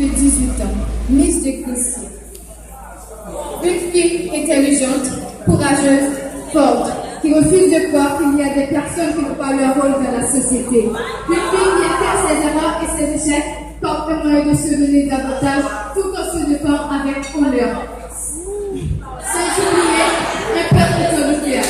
de 18 ans, Miss de Christ. Une fille intelligente, courageuse, forte, qui refuse de croire qu'il y a des personnes qui n'ont pas leur rôle dans la société. Une fille qui a fait ses erreurs et ses échecs comme un moyen de se donner davantage tout en se défendant avec honneur. Sans oublier un peuple autoritaire.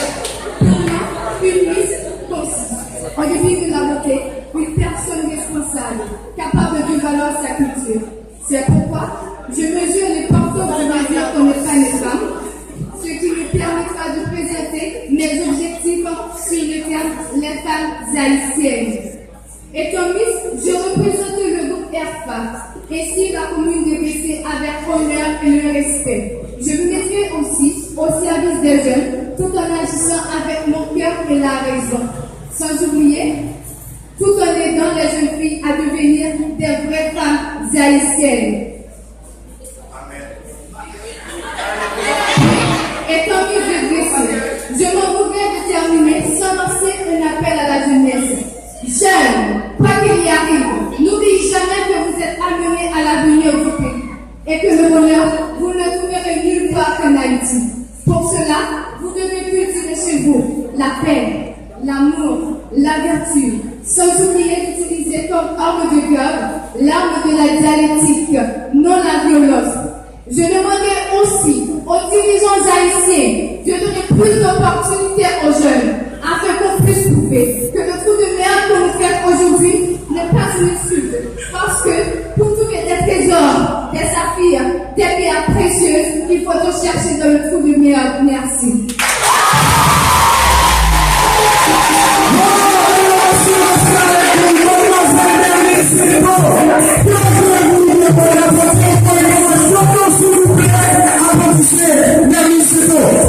Pour moi, une Miss consiste en dépit de la beauté, une personne responsable, capable de valoir sa culture. C'est pourquoi je mesure l'importance de ma vie comme femme et femme, ce qui me permettra de présenter mes objectifs sur le terme les femmes haïtiennes. Étant Miss, je représente le groupe RFA, ainsi la commune de BC avec honneur et le respect. Je me mettrai aussi au service des jeunes, tout en agissant avec mon cœur et la raison. Sans oublier, tout en aidant les jeunes filles à devenir des vraies femmes haïtiennes. Étant Miss de Grécie, je m'en voudrais de terminer sans lancer un appel à la jeunesse. Jeunes, quoi qu'il y arrive, n'oubliez jamais que vous êtes amenés à l'avenir du pays et que le bonheur, vous ne le trouverez nulle part qu'en Haïti. Pour cela, vous devez cultiver chez vous la paix, l'amour, la vertu, sans oublier d'utiliser comme arme de guerre l'arme de la dialectique, non la violence. Je demanderai aussi aux dirigeants haïtiens de donner plus d'opportunités aux jeunes afin qu'on puisse prouver que le coup de merde que nous faisons aujourd'hui n'est pas une insulte. Parce que pour trouver des trésors, des saphirs, des pierres précieuses, il faut te chercher dans le trou de merde. Merci.